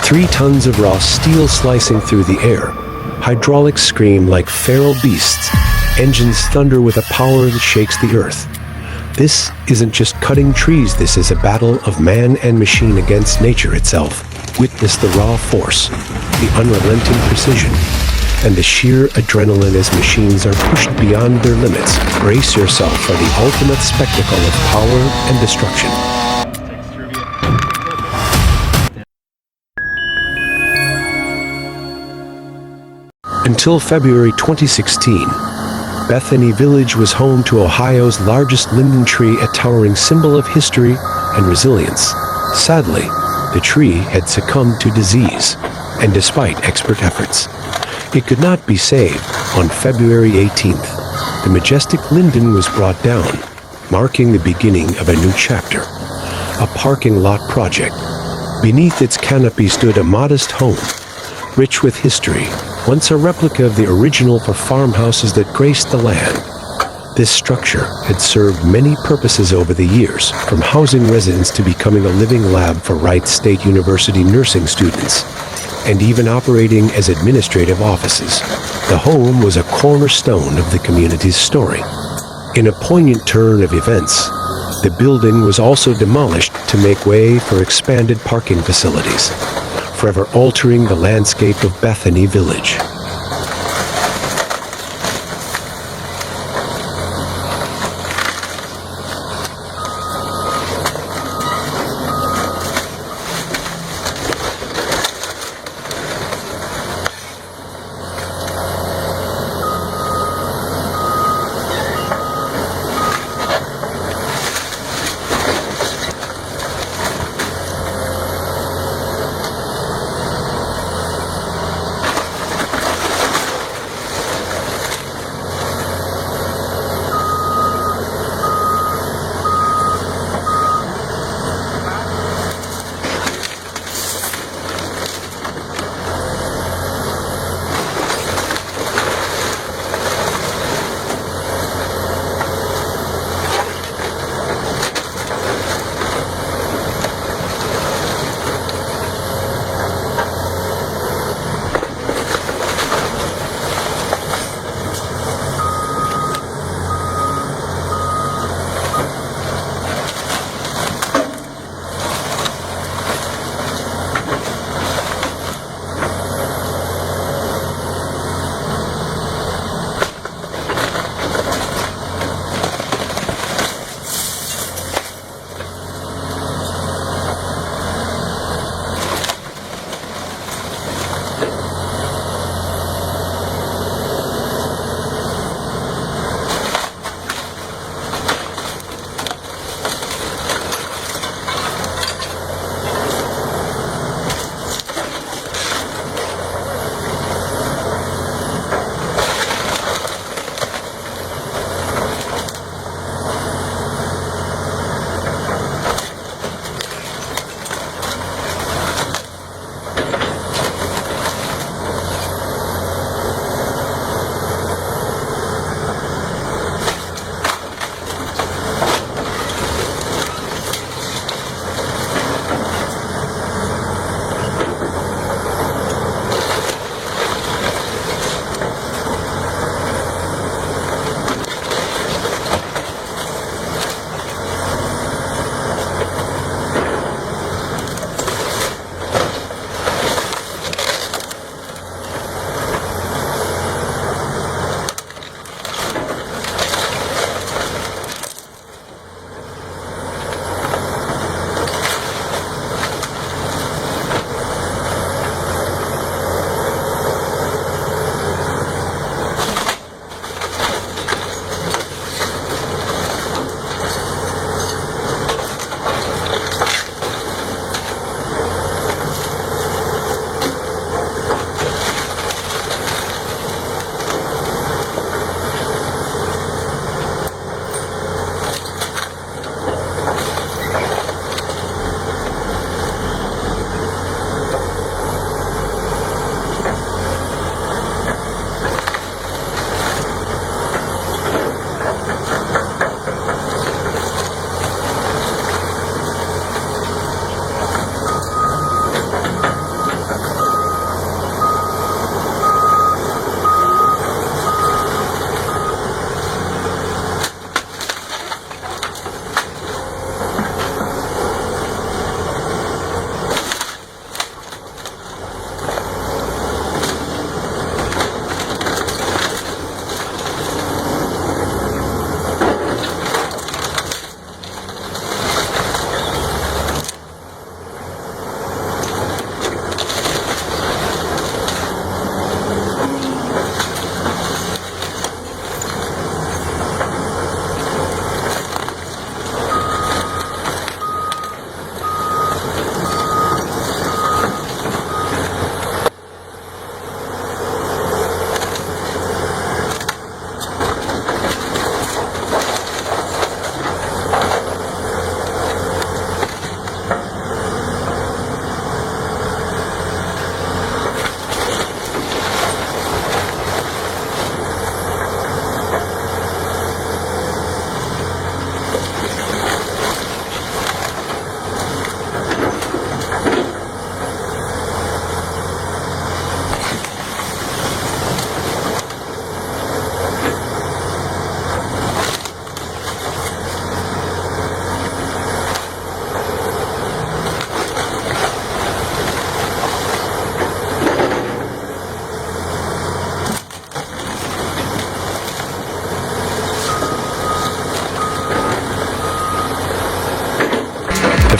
3 tons of raw steel slicing through the air. Hydraulics scream like feral beasts. Engines thunder with a power that shakes the earth. This isn't just cutting trees, this is a battle of man and machine against nature itself. Witness the raw force, the unrelenting precision, and the sheer adrenaline as machines are pushed beyond their limits. Brace yourself for the ultimate spectacle of power and destruction. Until February 2016, Bethany Village was home to Ohio's largest linden tree, a towering symbol of history and resilience. Sadly, the tree had succumbed to disease, and despite expert efforts, it could not be saved. On February 18th, the majestic linden was brought down, marking the beginning of a new chapter, a parking lot project. Beneath its canopy stood a modest home, rich with history, once a replica of the original for farmhouses that graced the land. This structure had served many purposes over the years, from housing residents to becoming a living lab for Wright State University nursing students, and even operating as administrative offices. The home was a cornerstone of the community's story. In a poignant turn of events, the building was also demolished to make way for expanded parking facilities, forever altering the landscape of Bethany Village.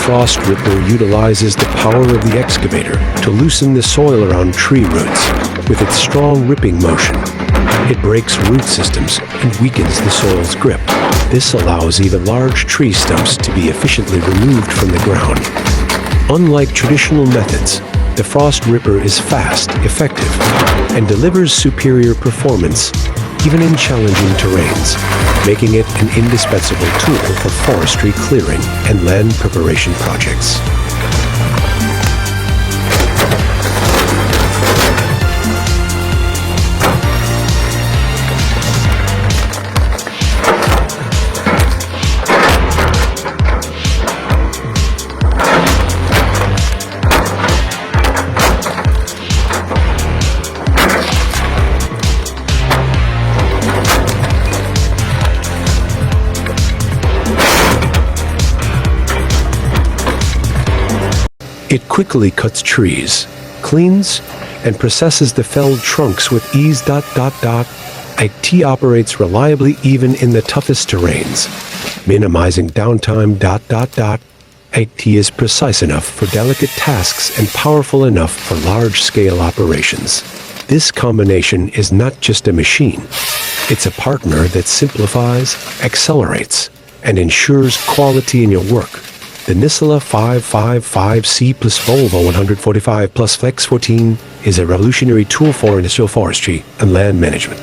frost ripper utilizes the power of the excavator to loosen the soil around tree roots. With its strong ripping motion, it breaks root systems and weakens the soil's grip. This allows even large tree stumps to be efficiently removed from the ground. Unlike traditional methods, the frost ripper is fast, effective, and delivers superior performance even in challenging terrains, making it an indispensable tool for forestry clearing and land preparation projects. It quickly cuts trees, cleans, and processes the felled trunks with ease. IT operates reliably even in the toughest terrains, minimizing downtime. IT is precise enough for delicate tasks and powerful enough for large-scale operations. This combination is not just a machine. It's a partner that simplifies, accelerates, and ensures quality in your work. The Nisela 555C plus Volvo 145 plus Flex 14 is a revolutionary tool for industrial forestry and land management.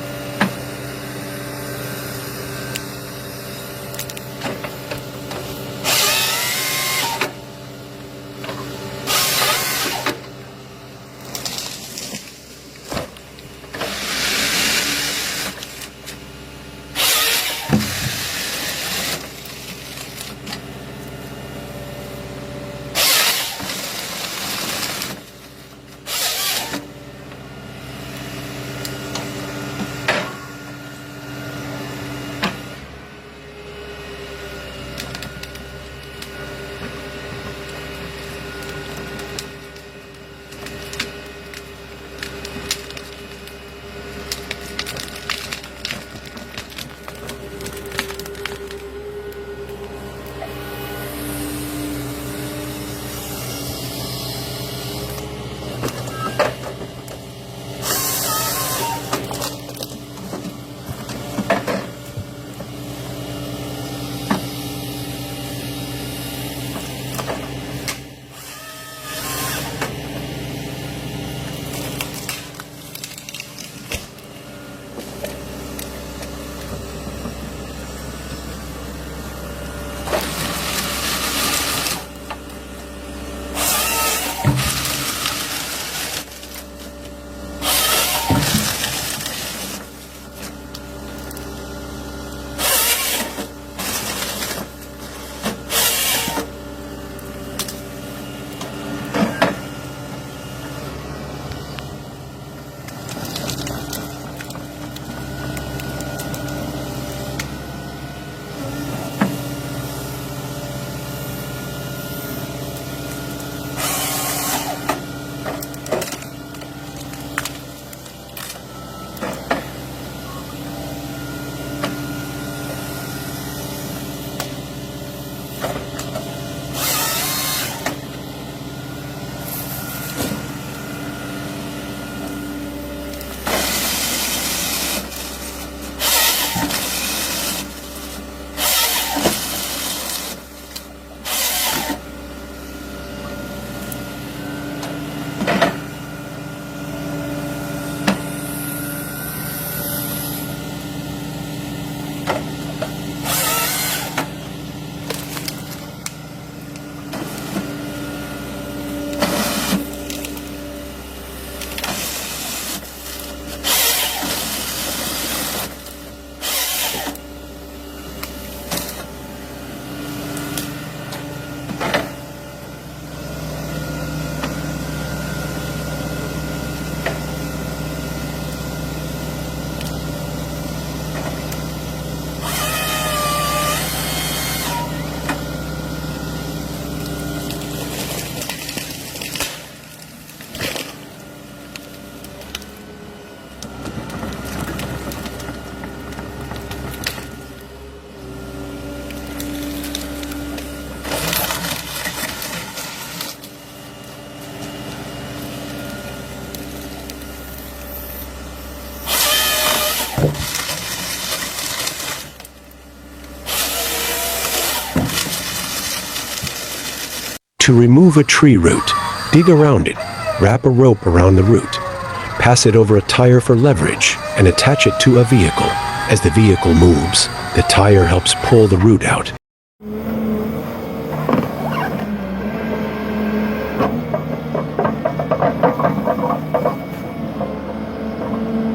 To remove a tree root, dig around it, wrap a rope around the root, pass it over a tire for leverage, and attach it to a vehicle. As the vehicle moves, the tire helps pull the root out.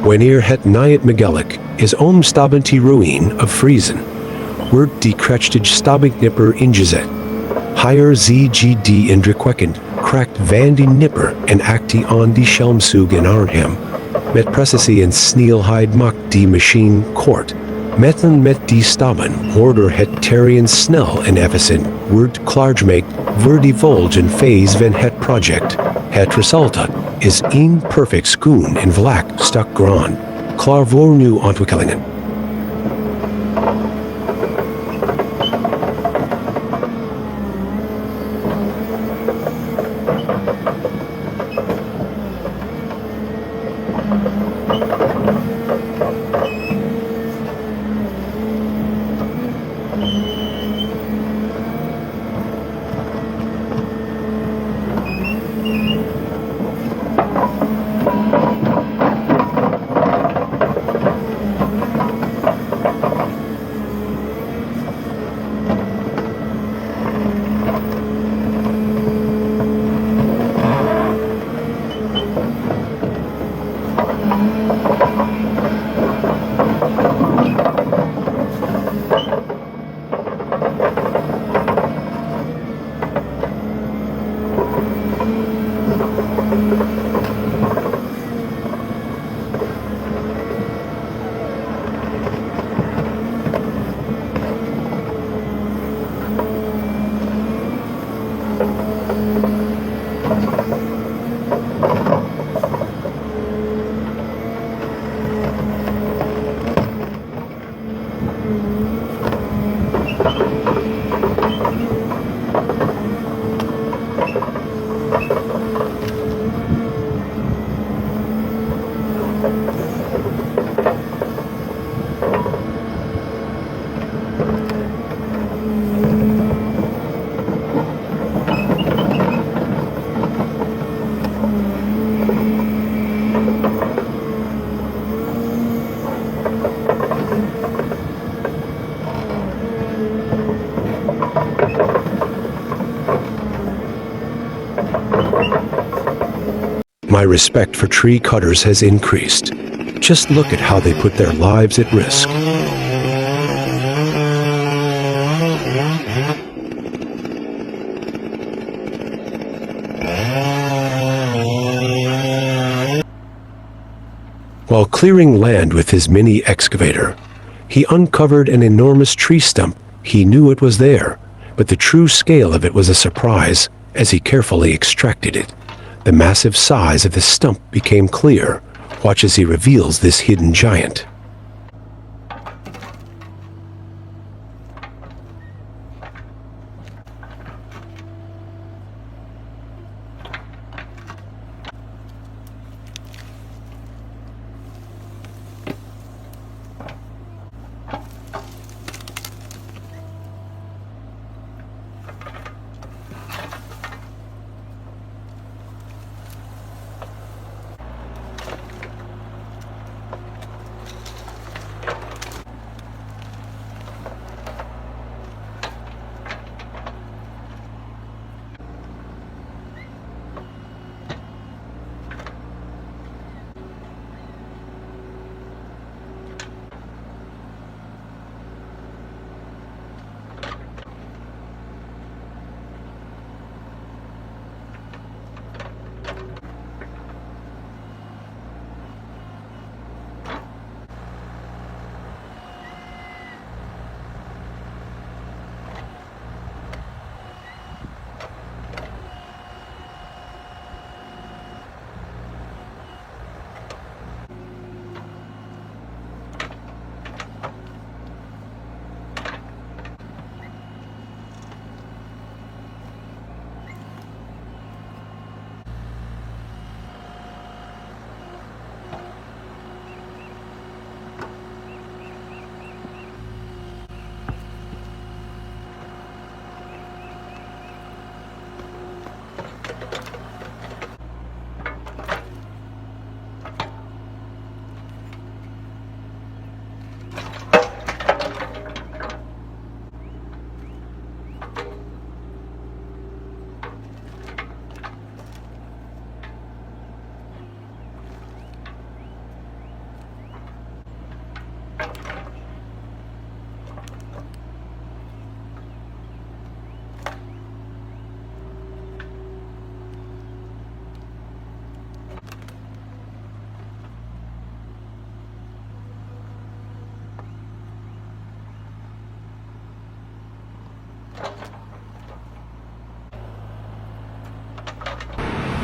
Wanneer het niet megelijk is omstabend ruïne of Friesen, wordt die krachtig stabignipper ingezet. Higher ZGD indrukwekkend kracht van die nipper en actie aan die schelmzug in Arnhem. Met precisie en snelheid maakt die machine kort. Met die staben order het terrein snel en efficiënt wordt klaargemaakt voor die volgende phase van het project. Het resultaat is een perfect schoon en vlak stuk grond, klaar voor nieuwe ontwikkelingen. My respect for tree cutters has increased. Just look at how they put their lives at risk. While clearing land with his mini excavator, he uncovered an enormous tree stump. He knew it was there, but the true scale of it was a surprise as he carefully extracted it. The massive size of the stump became clear. Watch as he reveals this hidden giant.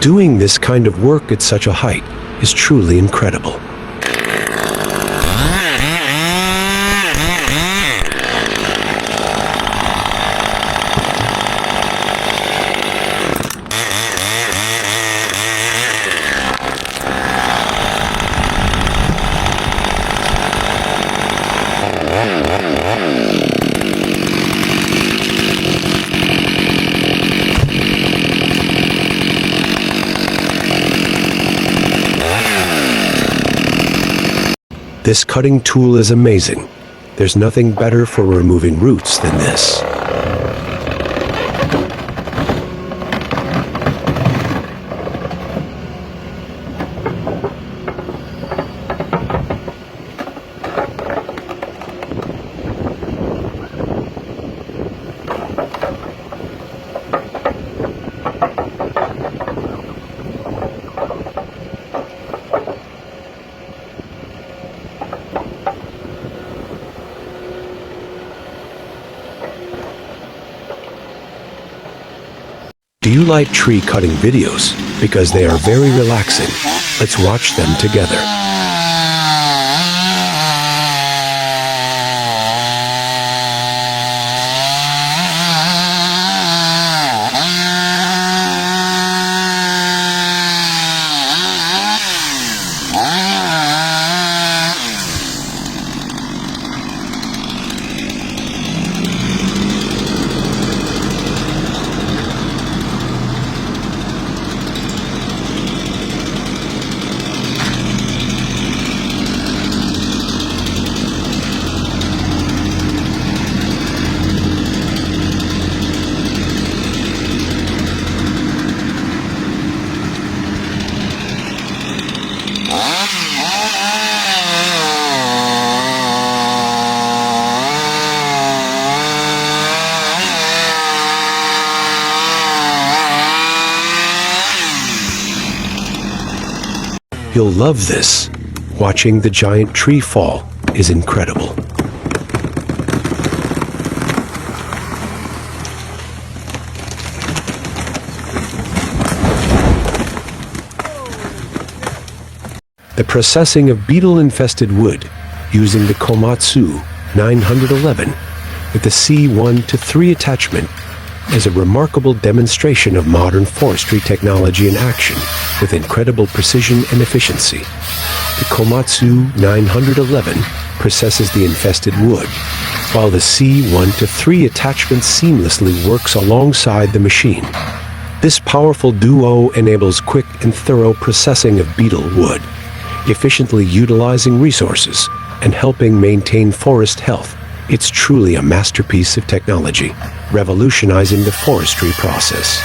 Doing this kind of work at such a height is truly incredible. This cutting tool is amazing. There's nothing better for removing roots than this. Do you like tree cutting videos? Because they are very relaxing. Let's watch them together. You'll love this. Watching the giant tree fall is incredible. The processing of beetle-infested wood using the Komatsu 911 with the C1-3 attachment is a remarkable demonstration of modern forestry technology in action with incredible precision and efficiency. The Komatsu 911 processes the infested wood, while the C1-3 attachment seamlessly works alongside the machine. This powerful duo enables quick and thorough processing of beetle wood, efficiently utilizing resources and helping maintain forest health. It's truly a masterpiece of technology, revolutionizing the forestry process.